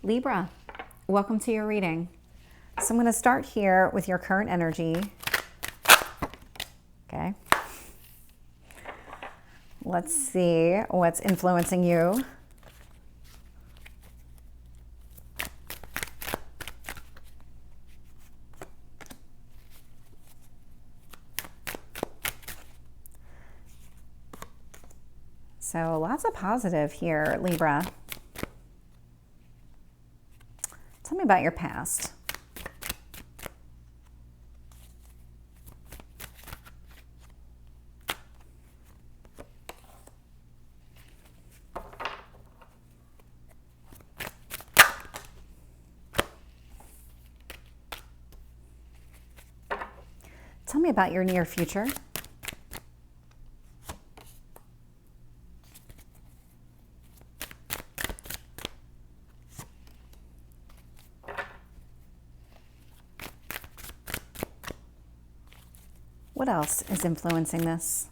Libra, welcome to your reading. So I'm going to start here with your current energy. Okay. Let's see what's influencing you. So lots of positive here, Libra. Tell me about your past. Tell me about your near future. What else is influencing this?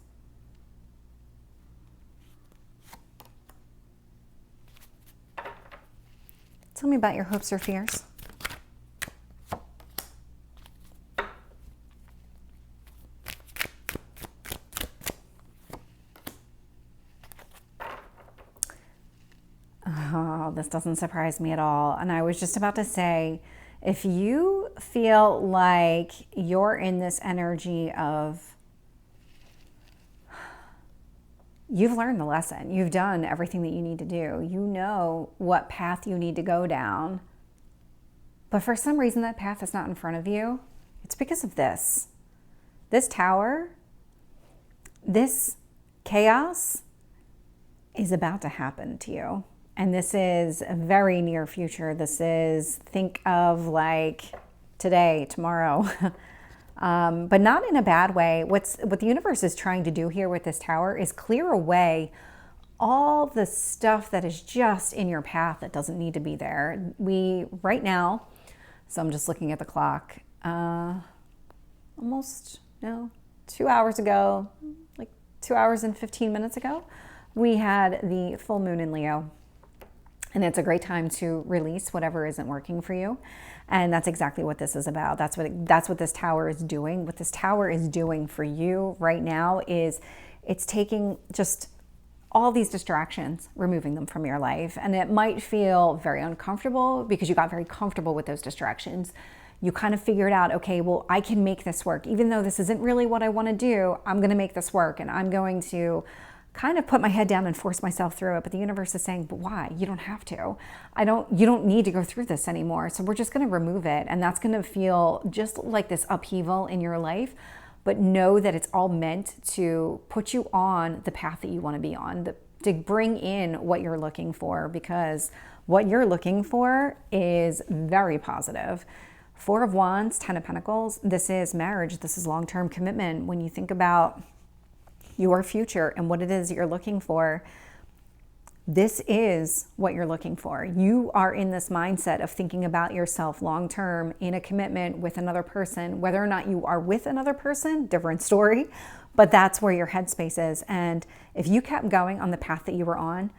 Tell me about your hopes or fears. Oh, this doesn't surprise me at all. And I was just about to say, if you feel like you're in this energy of you've learned the lesson, you've done everything that you need to do, you know what path you need to go down, but for some reason that path is not in front of you, it's because of this. This tower, this chaos is about to happen to you. And this is a very near future. This is, think of like today, tomorrow, but not in a bad way. What the universe is trying to do here with this tower is clear away all the stuff that is just in your path that doesn't need to be there. Right now, so I'm just looking at the clock, almost, 2 hours ago, like 2 hours and 15 minutes ago, we had the full moon in Leo. And it's a great time to release whatever isn't working for you. And that's exactly what this is about. That's what this tower is doing. What this tower is doing for you right now is it's taking just all these distractions, removing them from your life. And it might feel very uncomfortable because you got very comfortable with those distractions. You kind of figured out, okay, well, I can make this work. Even though this isn't really what I want to do, I'm going to make this work. And I'm going to kind of put my head down and force myself through it. But the universe is saying, but why? You don't have to. You don't need to go through this anymore. So we're just going to remove it. And that's going to feel just like this upheaval in your life. But know that it's all meant to put you on the path that you want to be on, to bring in what you're looking for, because what you're looking for is very positive. Four of Wands, Ten of Pentacles. This is marriage. This is long-term commitment. When you think about your future and what it is you're looking for, this is what you're looking for. You are in this mindset of thinking about yourself long-term in a commitment with another person. Whether or not you are with another person, different story, but that's where your headspace is. And if you kept going on the path that you were on,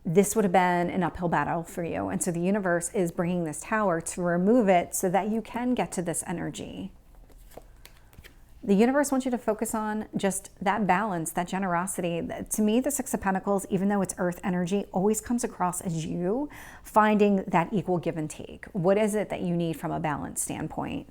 this would have been an uphill battle for you. And so the universe is bringing this tower to remove it so that you can get to this energy. The universe wants you to focus on just that balance, that generosity. To me, the Six of Pentacles, even though it's earth energy, always comes across as you finding that equal give and take. What is it that you need from a balance standpoint?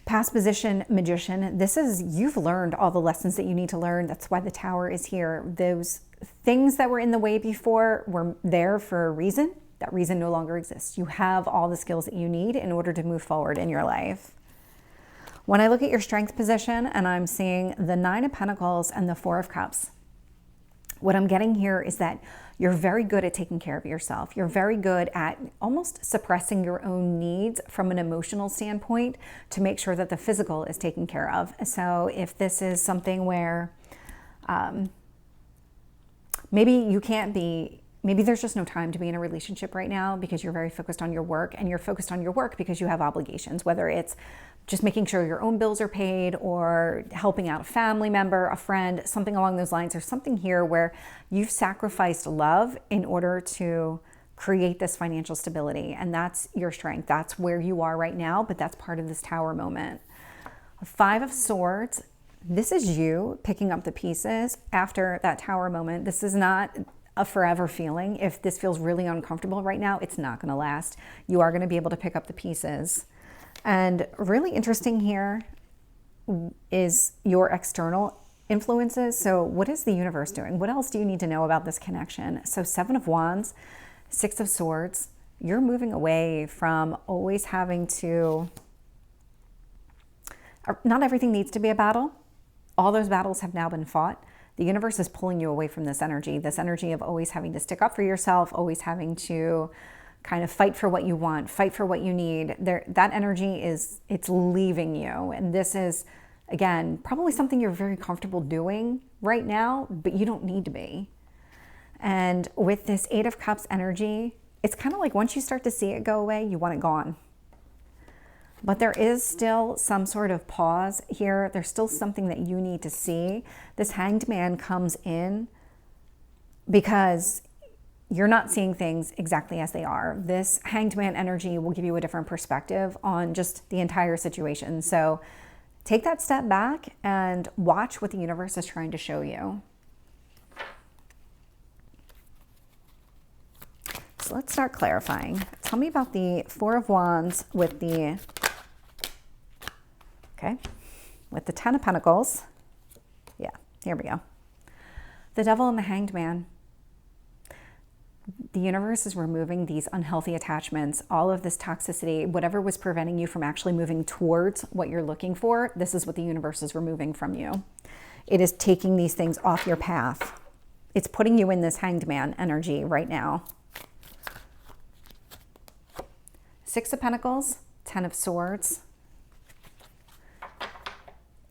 Past position, Magician. This is, you've learned all the lessons that you need to learn. That's why the tower is here. Those things that were in the way before were there for a reason. That reason no longer exists. You have all the skills that you need in order to move forward in your life. When I look at your strength position and I'm seeing the Nine of Pentacles and the Four of Cups, what I'm getting here is that you're very good at taking care of yourself. You're very good at almost suppressing your own needs from an emotional standpoint to make sure that the physical is taken care of. So if this is something where maybe you can't be, maybe there's just no time to be in a relationship right now because you're very focused on your work, and you're focused on your work because you have obligations, whether it's just making sure your own bills are paid or helping out a family member, a friend, something along those lines. There's something here where you've sacrificed love in order to create this financial stability. And that's your strength. That's where you are right now, but that's part of this Tower moment. Five of Swords. This is you picking up the pieces after that Tower moment. This is not a forever feeling. If this feels really uncomfortable right now, it's not going to last. You are going to be able to pick up the pieces. And really interesting here is your external influences. So what is the universe doing? What else do you need to know about this connection? So Seven of Wands, Six of Swords, you're moving away from always having to, not everything needs to be a battle. All those battles have now been fought. The universe is pulling you away from this energy of always having to stick up for yourself, always having to kind of fight for what you want, fight for what you need. That energy it's leaving you. And this is, again, probably something you're very comfortable doing right now, but you don't need to be. And with this Eight of Cups energy, it's kind of like once you start to see it go away, you want it gone. But there is still some sort of pause here. There's still something that you need to see. This Hanged Man comes in because you're not seeing things exactly as they are. This Hanged Man energy will give you a different perspective on just the entire situation. So take that step back and watch what the universe is trying to show you. So let's start clarifying. Tell me about the Four of Wands with the, with the Ten of Pentacles. Yeah, here we go. The Devil and the Hanged Man. The universe is removing these unhealthy attachments, all of this toxicity, whatever was preventing you from actually moving towards what you're looking for. This is what the universe is removing from you. It is taking these things off your path. It's putting you in this Hanged Man energy right now. Six of Pentacles, Ten of Swords.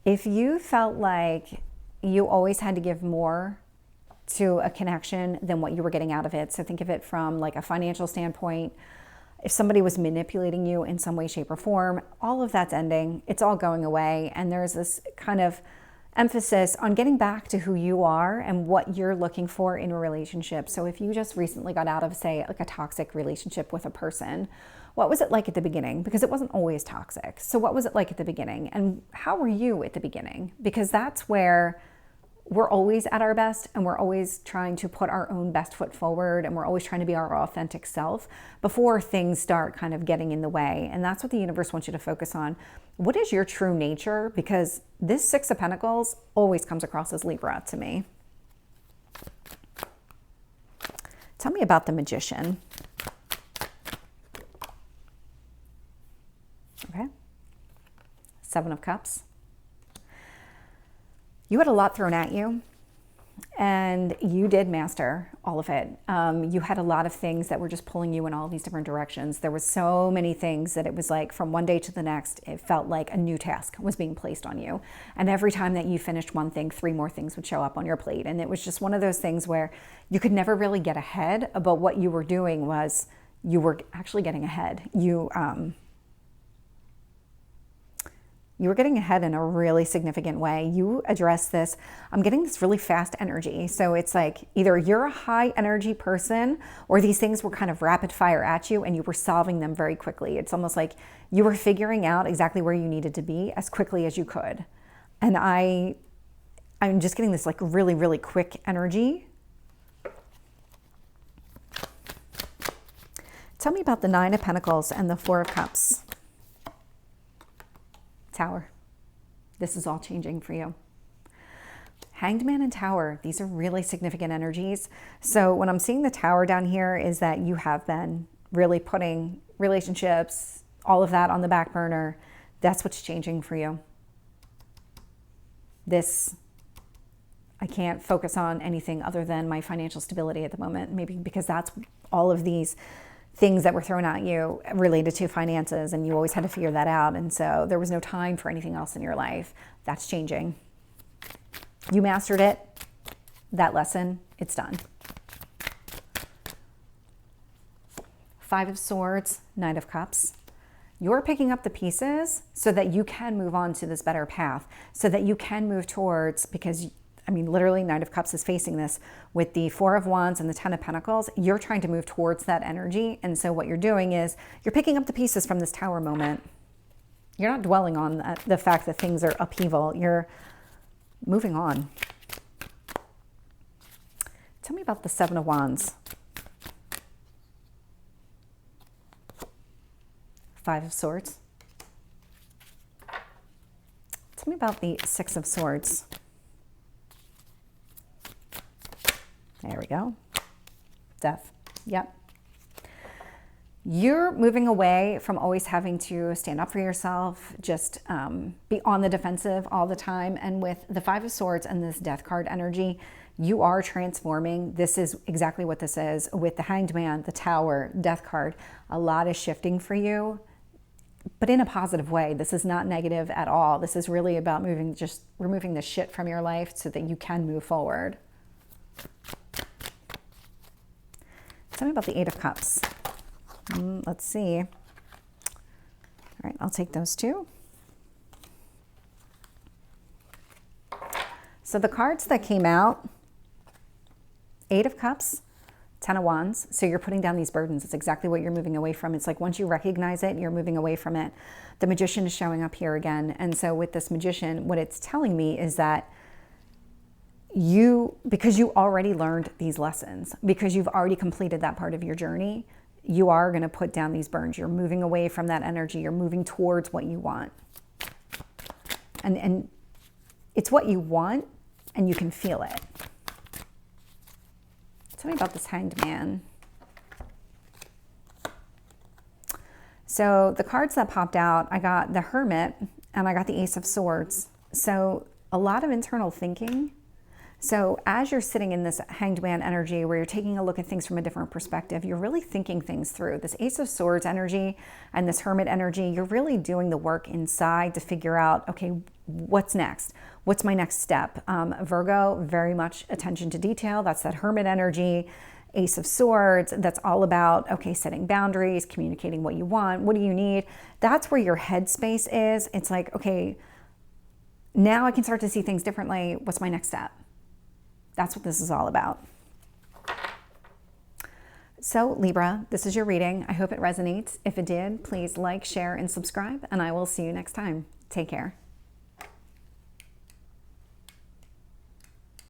If you felt like you always had to give more to a connection than what you were getting out of it, so think of it from like a financial standpoint. If somebody was manipulating you in some way, shape, or form, all of that's ending. It's all going away. And there's this kind of emphasis on getting back to who you are and what you're looking for in a relationship. So if you just recently got out of, say, like a toxic relationship with a person, what was it like at the beginning? Because it wasn't always toxic. So what was it like at the beginning? And how were you at the beginning? Because that's where we're always at our best, and we're always trying to put our own best foot forward, and we're always trying to be our authentic self before things start kind of getting in the way. And that's what the universe wants you to focus on. What is your true nature? Because this Six of Pentacles always comes across as Libra to me. Tell me about the Magician. Okay. Seven of Cups. You had a lot thrown at you, and you did master all of it. You had a lot of things that were just pulling you in all these different directions. There was so many things that it was like from one day to the next, it felt like a new task was being placed on you. And every time that you finished one thing, three more things would show up on your plate. And it was just one of those things where you could never really get ahead, but what you were doing was you were actually getting ahead. You were getting ahead in a really significant way. You address this. I'm getting this really fast energy. So it's like either you're a high energy person, or these things were kind of rapid fire at you and you were solving them very quickly. It's almost like you were figuring out exactly where you needed to be as quickly as you could. And I'm just getting this like really, really quick energy. Tell me about the Nine of Pentacles and the Four of Cups. Tower. This is all changing for you. Hanged Man and Tower, these are really significant energies. So when I'm seeing the Tower down here is that you have been really putting relationships, all of that on the back burner. That's what's changing for you. I can't focus on anything other than my financial stability at the moment, maybe because that's all of these things that were thrown at you related to finances, and you always had to figure that out. And so there was no time for anything else in your life. That's changing. You mastered it. That lesson, it's done. Five of Swords, Knight of Cups. You're picking up the pieces so that you can move on to this better path, so that you can move towards, because I mean, literally Knight of Cups is facing this with the Four of Wands and the Ten of Pentacles. You're trying to move towards that energy. And so what you're doing is you're picking up the pieces from this Tower moment. You're not dwelling on the fact that things are upheaval. You're moving on. Tell me about the Seven of Wands. Five of Swords. Tell me about the Six of Swords. There we go. Death. Yep. You're moving away from always having to stand up for yourself, just be on the defensive all the time. And with the Five of Swords and this Death card energy, you are transforming. This is exactly what this is. With the Hanged Man, the Tower, Death card, a lot is shifting for you, but in a positive way. This is not negative at all. This is really about just removing the shit from your life so that you can move forward. Tell me about the Eight of Cups. Let's see. All right, I'll take those two. So the cards that came out, Eight of Cups, Ten of Wands. So you're putting down these burdens. It's exactly what you're moving away from. It's like once you recognize it, you're moving away from it. The Magician is showing up here again. And so with this Magician, what it's telling me is that because you already learned these lessons, because you've already completed that part of your journey, you are going to put down these burdens. You're moving away from that energy. You're moving towards what you want. And it's what you want, and you can feel it. Tell me about this Hanged Man. So the cards that popped out, I got the Hermit and I got the Ace of Swords. So a lot of internal thinking. So as you're sitting in this Hanged Man energy where you're taking a look at things from a different perspective, you're really thinking things through. This Ace of Swords energy and this Hermit energy, you're really doing the work inside to figure out, okay, what's next? What's my next step? Virgo, very much attention to detail. That's that Hermit energy. Ace of Swords, that's all about, okay, setting boundaries, communicating what you want. What do you need? That's where your headspace is. It's like, okay, now I can start to see things differently. What's my next step? That's what this is all about. So Libra, this is your reading. I hope it resonates. If it did, please like, share, and subscribe, and I will see you next time. Take care.